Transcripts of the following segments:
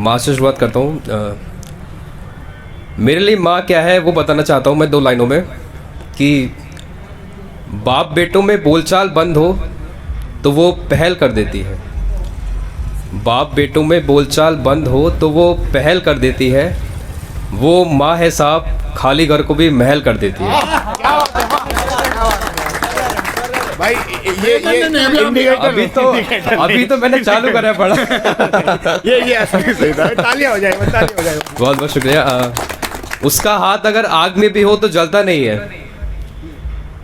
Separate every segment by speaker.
Speaker 1: माँ से शुरुआत करता हूँ। मेरे लिए माँ क्या है वो बताना चाहता हूँ मैं 2 लाइनों में कि बाप बेटों में बोलचाल बंद हो तो वो पहल कर देती है। बाप बेटों में बोलचाल बंद हो तो वो पहल कर देती है। वो माँ है साहब, खाली घर को भी महल कर देती है।
Speaker 2: भाई ये
Speaker 1: अभी तो मैंने चालू करा पढ़ा।
Speaker 2: ये ऐसा ही सही था। तालियां हो जाए, तालियां हो जाए।
Speaker 1: बहुत बहुत शुक्रिया। उसका हाथ अगर आग में भी हो तो जलता नहीं है।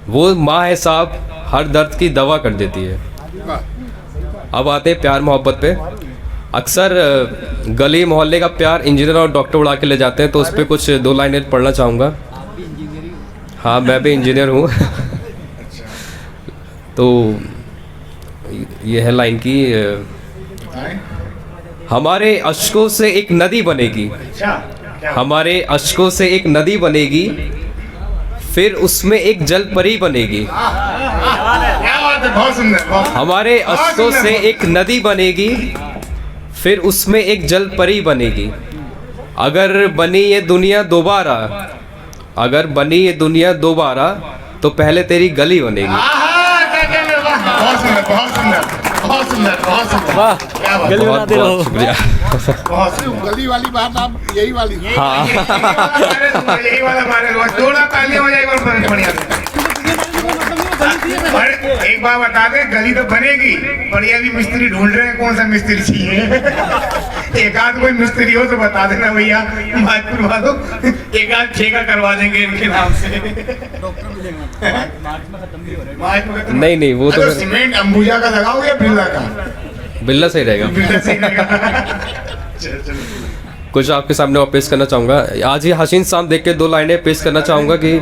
Speaker 1: वो माँ है साहब, हर दर्द की दवा कर देती है। अब आते हैं प्यार मोहब्बत पे। अक्सर गली मोहल्ले का प्यार इंजीनियर और डॉक्टर उड़ा के ले जाते हैं, तो उस पर कुछ 2 लाइनें पढ़ना चाहूँगा। हाँ, मैं भी इंजीनियर हूँ। तो यह है लाइन की, हमारे अश्कों से एक नदी बनेगी, हमारे अश्कों से एक नदी बनेगी, फिर उसमें एक जल परी बनेगी। हमारे अश्कों से एक नदी बनेगी, फिर उसमें एक जल परी बनेगी। अगर बनी ये दुनिया दोबारा, अगर बनी ये दुनिया दोबारा, तो पहले तेरी गली बनेगी।
Speaker 2: बहुत सुंदर, बहुत सुंदर, बहुत सुंदर, बहुत सुंदर। वाह,
Speaker 1: बहुत बहुत शुक्रिया।
Speaker 2: बहुत गली वाली बात आप यही वाली।
Speaker 1: हाँ,
Speaker 2: यही वाला मारे थोड़ा तालियां हो जाए बढ़िया। एक बार बता दे, गली तो बनेगी, बढ़िया भी मिस्त्री ढूंढ रहे हैं, कौन सा मिस्त्री चाहिए। एक आध कोई मिस्त्री हो तो बता देना भैया, बात करवा दो, एक आध ठेका करवा देंगे इनके नाम से।
Speaker 1: नहीं नहीं, वो तो
Speaker 2: सीमेंट अंबुजा का लगाओगे या बिरला का?
Speaker 1: बिल्ला सही रहेगा।
Speaker 2: बिरला सही रहेगा।
Speaker 1: कुछ आपके सामने और पेश करना चाहूँगा। आज ये हसीन शाम देख के 2 लाइनें पेश करना चाहूँगा कि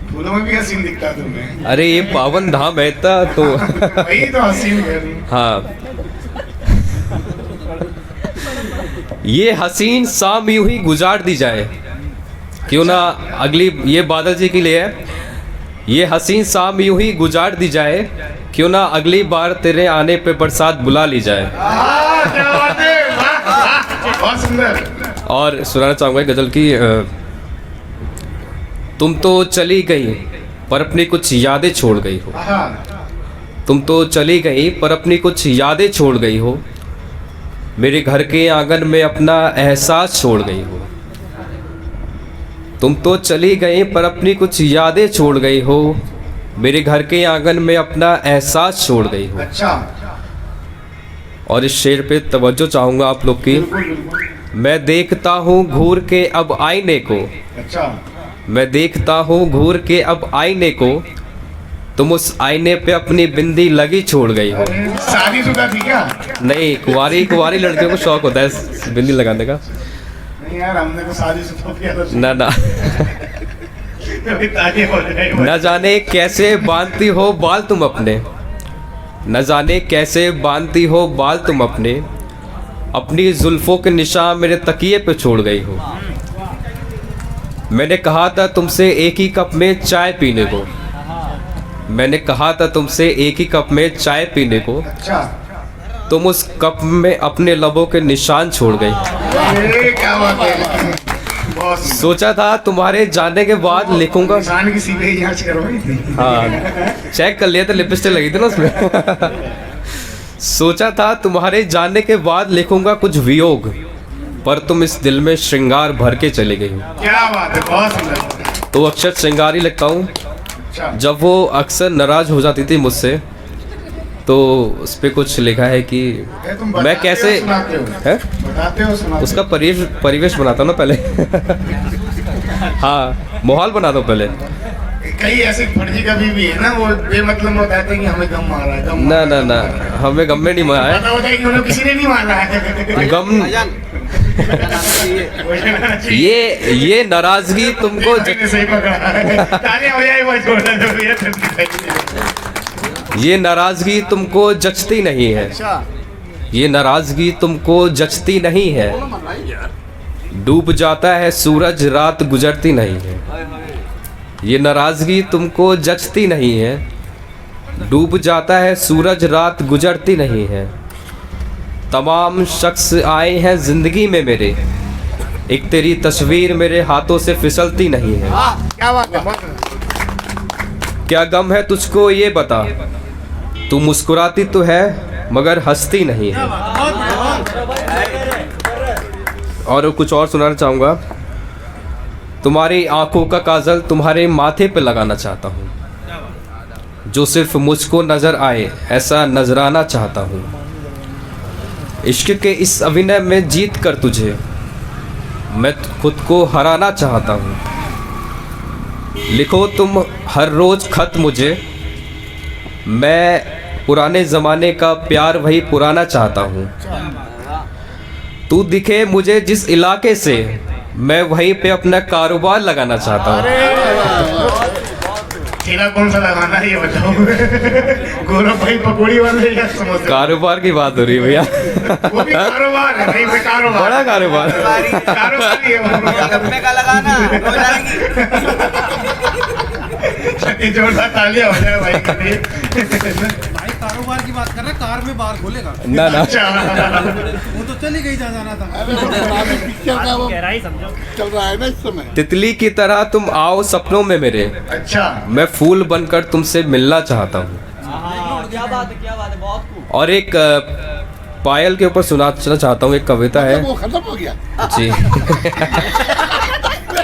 Speaker 2: फूलों में भी हसीन दिखता तुम्हें।
Speaker 1: अरे ये पावन धाम है तो
Speaker 2: वही तो हसीन है।
Speaker 1: हाँ, ये हसीन शाम यूं ही गुजार दी जाए, क्यों ना अगली, ये बादल जी के लिए है। ये हसीन शाम यूं ही गुजार दी जाए, क्यों ना अगली बार तेरे आने पे बरसात बुला ली जाए।
Speaker 2: क्या बात है, बहुत सुंदर।
Speaker 1: और सुनाना चाहूँगा गजल की, तुम तो चली गई पर अपनी कुछ यादें छोड़ गई हो। तुम तो चली गई पर अपनी कुछ यादें छोड़ गई हो, मेरे घर के आंगन में अपना एहसास छोड़ गई हो। तुम तो चली गई पर अपनी कुछ यादें छोड़ गई हो, मेरे घर के आंगन में अपना एहसास छोड़ गई हो।
Speaker 2: अच्छा।
Speaker 1: और इस शेर पे तवज्जो चाहूँगा आप लोग की। मैं देखता हूँ घूर के अब आईने को,
Speaker 2: अच्छा।
Speaker 1: मैं देखता हूँ घूर के अब आईने को, तुम उस आईने पे अपनी बिंदी लगी छोड़ गई हो।
Speaker 2: शादीशुदा थी क्या?
Speaker 1: नहीं, कुंवारी लड़कियों को शौक होता है बिंदी लगाने का।
Speaker 2: नहीं यार, हमने तो शादीशुदा किया था।
Speaker 1: ना ना। न जाने कैसे बांधती हो बाल तुम अपने, न जाने कैसे बांधती हो बाल तुम अपने, अपनी जुल्फों के निशान मेरे तकिए पे छोड़ गई हो। मैंने कहा था तुमसे एक ही कप में चाय पीने को, मैंने कहा था तुमसे एक ही कप में चाय पीने को,
Speaker 2: अच्छा।
Speaker 1: तुम उस कप में अपने लबों के निशान छोड़ गई।
Speaker 2: क्या बात है,
Speaker 1: सोचा था तुम्हारे जाने के बाद लिखूंगा।
Speaker 2: निशान की सीधे जांच करवाई थी।
Speaker 1: हाँ, चेक कर लिया था, लिपस्टिक लगी थी ना उसमें। सोचा था तुम्हारे जाने के बाद लिखूंगा कुछ वियोग, पर तुम इस दिल में श्रृंगार भर के चले गई।
Speaker 2: क्या बात है, बहुत सुंदर।
Speaker 1: तो अक्षर श्रृंगार ही लगता हूँ। जब वो अक्सर नाराज हो जाती थी मुझसे, तो उस पर कुछ लिखा है कि मैं कैसे है उसका परिवेश बनाता हूँ ना पहले। हाँ, माहौल बनाता हूँ पहले।
Speaker 2: कई ऐसे फर्जी कभी भी है ना, वो बेमतलब बताते हैं कि हमें गम मारा है, गम
Speaker 1: ना ना ना, हमें गम में नहीं मारा है।
Speaker 2: पता होता है कि उन्हें किसी ने नहीं मारा है।
Speaker 1: गम ये नाराजगी तुमको
Speaker 2: सही पकड़ा है। तालियां हो जाए, वो छोड़ दो।
Speaker 1: ये नाराजगी तुमको जचती नहीं है, ये नाराजगी तुमको जचती नहीं है, डूब जाता है सूरज रात गुजरती नहीं है। ये नाराजगी तुमको जचती नहीं है, डूब जाता है सूरज रात गुजरती नहीं है। तमाम शख्स आए हैं जिंदगी में मेरे, एक तेरी तस्वीर मेरे हाथों से फिसलती नहीं है।
Speaker 2: क्या बात है, बहुत
Speaker 1: क्या गम है तुझको ये बता, तू मुस्कुराती तो है मगर हंसती नहीं है। और कुछ और सुनाना चाहूँगा। तुम्हारी आंखों का काजल तुम्हारे माथे पे लगाना चाहता हूँ, जो सिर्फ मुझको नजर आए ऐसा नजराना चाहता हूँ। इश्क के इस अभिनय में जीत कर तुझे मैं खुद को हराना चाहता हूँ। लिखो तुम हर रोज खत मुझे, मैं पुराने ज़माने का प्यार वही पुराना चाहता हूँ। तू दिखे मुझे जिस इलाके से, मैं वहीं पे अपना कारोबार लगाना चाहता हूँ।
Speaker 2: ठेला कौन सा लगाना है ये बताओ। गौरव भाई पकौड़ी वाले या समोसा?
Speaker 1: कारोबार की बात हो रही है भैया।
Speaker 2: वो भी कारोबार है भाई, वो कारोबार,
Speaker 1: बड़ा कारोबार।
Speaker 2: कारोबार ही है वो।
Speaker 3: गप्पे का लगाना हो जाएगी।
Speaker 2: छत्ती जोरदार तालियां हो जाए भाई के लिए।
Speaker 4: भाई कारोबार की बात कर रहे हैं, कार में बार खोलेगा।
Speaker 1: ना ना,
Speaker 2: अच्छा,
Speaker 4: वो तो चली गई जा जाना था।
Speaker 5: चल रहा है ना इस समय।
Speaker 1: तितली की तरह तुम आओ सपनों में मेरे,
Speaker 2: अच्छा
Speaker 1: मैं फूल बनकर तुमसे मिलना चाहता हूँ।
Speaker 3: क्या बात है, क्या बात है, बहुत खूब।
Speaker 1: और एक पायल के ऊपर सुनाना चाहता हूँ, एक कविता है
Speaker 5: वो खत्म हो गया।
Speaker 1: जी।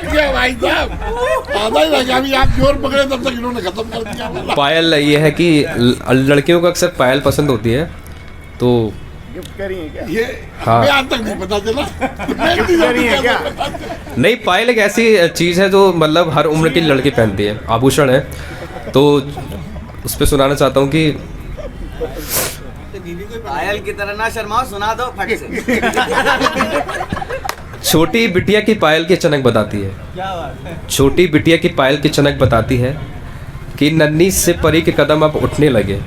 Speaker 5: क्या भाई साहब, आधा ही रह गया। अभी आप जोर पकड़े तब तक इन्होंने खत्म कर दिया।
Speaker 1: पायल ये है कि लड़कियों को अक्सर पायल पसंद होती है, तो
Speaker 5: ये
Speaker 1: हाँ।
Speaker 5: मैं आज तक नहीं पता चला।
Speaker 1: नहीं, पायल एक ऐसी चीज़ है जो मतलब हर उम्र की लड़की पहनती है, आभूषण है। तो उस पर सुनाना चाहता हूँ कि
Speaker 3: पायल की तरह ना शर्माओ, सुना दो फट से।
Speaker 1: छोटी बिटिया की पायल की चनक बताती है,
Speaker 3: क्या बात है।
Speaker 1: छोटी बिटिया की पायल की चनक बताती है कि नन्ही से परी के कदम अब उठने लगे।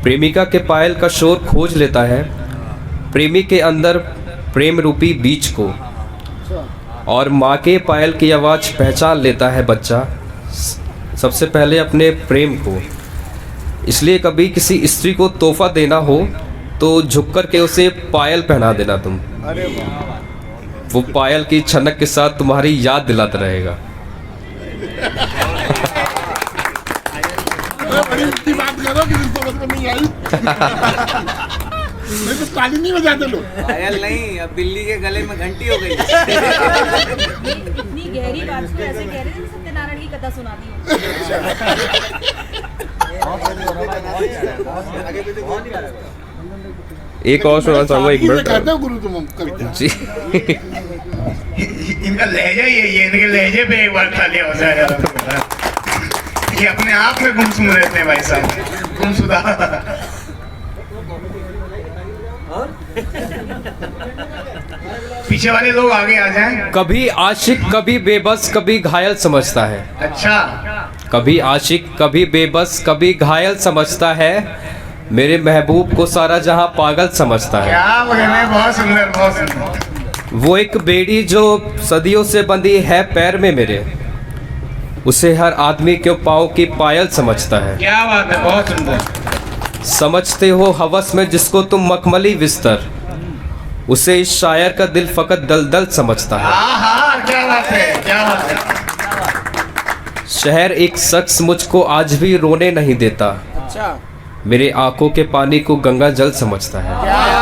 Speaker 1: प्रेमिका के पायल का शोर खोज लेता है प्रेमी के अंदर प्रेम रूपी बीज को, और माँ के पायल की आवाज़ पहचान लेता है बच्चा सबसे पहले अपने प्रेम को। इसलिए कभी किसी स्त्री को तोहफा देना हो तो झुक कर के उसे पायल पहना देना तुम। वो पायल की छनक के साथ तुम्हारी याद दिलाता रहेगा।
Speaker 5: बड़ी ऊंची बात करो कि समझ में नहीं आई। नहीं तो ताली नहीं बजाते लोग।
Speaker 3: पायल नहीं, अब बिल्ली के गले में घंटी हो गई।
Speaker 6: इतनी गहरी बात को ऐसे कह रहे हैं जैसे सत्यनारायण की कथा सुना दी
Speaker 1: एक और सुनाना चाहूँगा, एक
Speaker 5: कहते
Speaker 1: मिनट
Speaker 5: हो गुरु तुम कविता।
Speaker 1: जी।
Speaker 2: इनका लहजा ही है ये, इनके लहजे पे एक बार तालियां हो जाए। ये अपने आप में गुमसुम रहते हैं भाई साहब, गुमशुदा। पीछे वाले लोग आगे आ जाएं।
Speaker 1: कभी आशिक कभी बेबस कभी घायल समझता है,
Speaker 2: अच्छा,
Speaker 1: कभी आशिक कभी बेबस कभी घायल समझता है। मेरे महबूब को सारा जहां पागल समझता है।
Speaker 2: क्या बोले, बहुत सुंदर, बहुत सुंदर।
Speaker 1: वो एक बेड़ी जो सदियों से बंधी है पैर में मेरे, उसे हर आदमी क्यों पाँव की पायल समझता है।
Speaker 2: क्या बात है, बहुत सुंदर।
Speaker 1: समझते हो हवस में जिसको तुम मखमली बिस्तर, उसे इस शायर का दिल फकत दलदल समझता है।
Speaker 2: हाँ, क्या बात है, क्या बात है।
Speaker 1: शहर एक शख्स मुझको आज भी रोने नहीं देता,
Speaker 3: अच्छा,
Speaker 1: मेरे आंखों के पानी को गंगा जल समझता है।
Speaker 3: क्या